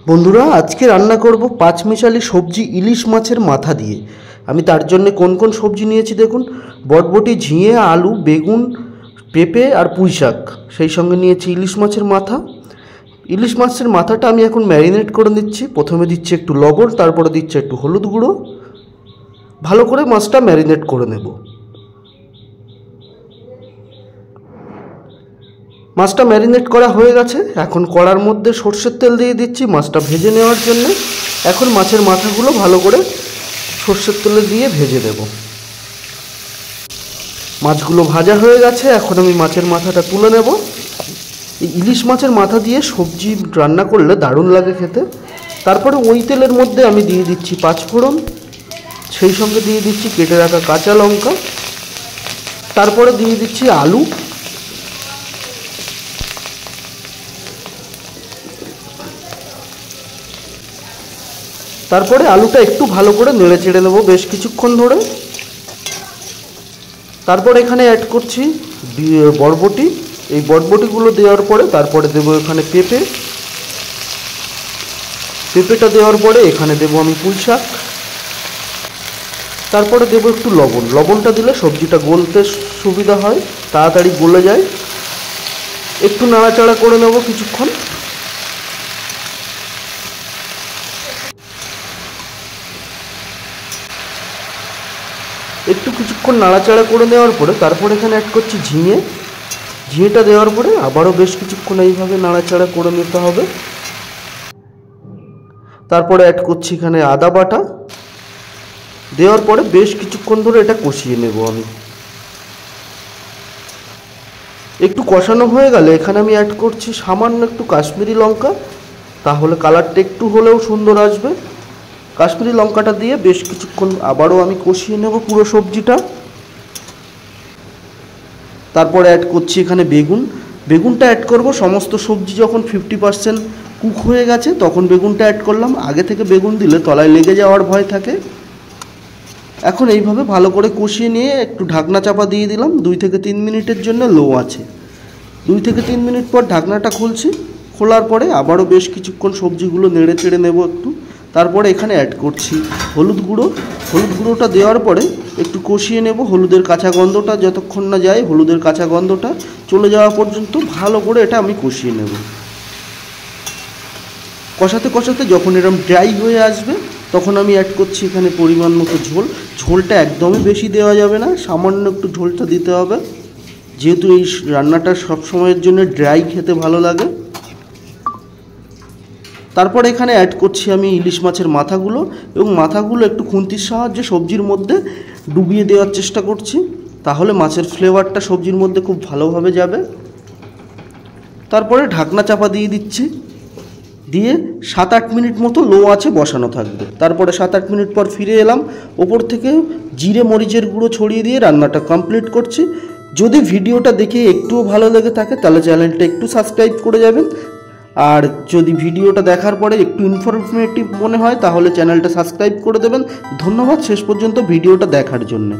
বন্ধুরা আজকে রান্না করব পাঁচমিশালি সবজি ইলিশ মাছের মাথা দিয়ে। আমি তার জন্য কোন কোন সবজি নিয়েছি দেখুন। বটবটি, ঝিঙে, আলু, বেগুন, পেঁপে আর পুঁই শাক, সেই সঙ্গে নিয়েছি ইলিশ মাছের মাথা। ইলিশ মাছের মাথাটা আমি এখন ম্যারিনেট করে নিচ্ছি। প্রথমে দিচ্ছি একটু লবণ, তারপরে দিচ্ছি একটু হলুদ গুঁড়ো। ভালো করে মাছটা ম্যারিনেট করে নেব। মাছটা ম্যারিনেট করা হয়ে গেছে। এখন কড়ার মধ্যে সর্ষের তেল দিয়ে দিচ্ছি মাছটা ভেজে নেওয়ার জন্য। এখন মাছের মাথাগুলো ভালো করে সর্ষের তেলে দিয়ে ভেজে দেব। মাছগুলো ভাজা হয়ে গেছে। এখন আমি মাছের মাথাটা তুলে নেব। এই ইলিশ মাছের মাথা দিয়ে সবজি রান্না করলে দারুণ লাগে খেতে। তারপরে ওই তেলের মধ্যে আমি দিয়ে দিচ্ছি পাঁচফোড়ন, সেই সঙ্গে দিয়ে দিচ্ছি কেটে রাখা কাঁচা লঙ্কা, তারপরে দিয়ে দিচ্ছি আলু, তারপরে আলুটা একটু ভালো করে নেড়ে চেড়ে নেব বেশ কিছুক্ষণ ধরে। তারপর এখানে অ্যাড করছি বরবটি। এই বরবটিগুলো দেওয়ার পরে তারপরে দেবো এখানে পেঁপেটা দেওয়ার পরে এখানে দেবো আমি পুঁই শাক, তারপরে দেবো একটু লবণ। লবণটা দিলে সবজিটা গলতে সুবিধা হয়, তাড়াতাড়ি গলে যায়। একটু নাড়াচাড়া করে নেব কিছুক্ষণ। কিছুক্ষণ নাড়াচাড়া করে নেওয়ার পরে তারপর এখানে অ্যাড করছি ঝিঙেটা দেওয়ার পরে আবারও বেশ কিছুক্ষণ এইভাবে নাড়াচাড়া করে নিতে হবে। তারপরে অ্যাড করছি এখানে আদা বাটা, দেওয়ার পরে বেশ কিছুক্ষণ ধরে এটা কষিয়ে নেব আমি। একটু কষানো হয়ে গেলে এখানে আমি অ্যাড করছি সামান্য একটু কাশ্মীরি লঙ্কা, তাহলে কালারটা একটু হলেও সুন্দর আসবে। কাশ্মীরি লঙ্কাটা দিয়ে বেশ কিছুক্ষণ আবারও আমি কষিয়ে নেব পুরো সবজিটা। তারপরে অ্যাড করছি এখানে বেগুনটা অ্যাড করব সমস্ত সবজি যখন 50% কুক হয়ে গেছে তখন বেগুনটা অ্যাড করলাম। আগে থেকে বেগুন দিলে তলায় লেগে যাওয়ার ভয় থাকে। এখন এইভাবে ভালো করে কষিয়ে নিয়ে একটু ঢাকনা চাপা দিয়ে দিলাম 2 থেকে 3 মিনিটের জন্য লো আছে। 2 থেকে 3 মিনিট পর ঢাকনাটা খুলছি। খোলার পরে আবারও বেশ কিছুক্ষণ সবজিগুলো নেড়ে চেড়ে নেব একটু। তারপরে এখানে অ্যাড করছি হলুদ গুঁড়োটা দেওয়ার পরে একটু কষিয়ে নেব। হলুদের কাঁচা গন্ধটা যতক্ষণ না যায়, হলুদের কাঁচা গন্ধটা চলে যাওয়া পর্যন্ত ভালো করে এটা আমি কষিয়ে নেব। কষাতে কষাতে যখন এরকম ড্রাই হয়ে আসবে তখন আমি অ্যাড করছি এখানে পরিমাণ মতো ঝোলটা একদমই বেশি দেওয়া যাবে না, সামান্য একটু ঝোলটা দিতে হবে, যেহেতু এই রান্নাটা সব সময়ের জন্য ড্রাই খেতে ভালো লাগে। তারপর এখানে অ্যাড করছি আমি ইলিশ মাছের মাথাগুলো, এবং মাথাগুলো একটু খুন্তির সাহায্যে সবজির মধ্যে ডুবিয়ে দেওয়ার চেষ্টা করছি, তাহলে মাছের ফ্লেভারটা সবজির মধ্যে খুব ভালোভাবে যাবে। তারপরে ঢাকনা চাপা দিয়ে দিচ্ছি, দিয়ে 7-8 মিনিট মতো লো আছে বসানো থাকবে। তারপরে 7-8 মিনিট পর ফিরে এলাম। ওপর থেকে জিরে মরিচের গুঁড়ো ছড়িয়ে দিয়ে রান্নাটা কমপ্লিট করছি। যদি ভিডিওটা দেখে একটুও ভালো লেগে থাকে তাহলে চ্যানেলটা একটু সাবস্ক্রাইব করে যাবেন, আর যদি ভিডিওটা দেখার পরে একটু ইনফরমেটিভ মনে হয় তাহলে চ্যানেলটা সাবস্ক্রাইব করে দেবেন। ধন্যবাদ শেষ পর্যন্ত ভিডিওটা দেখার জন্য।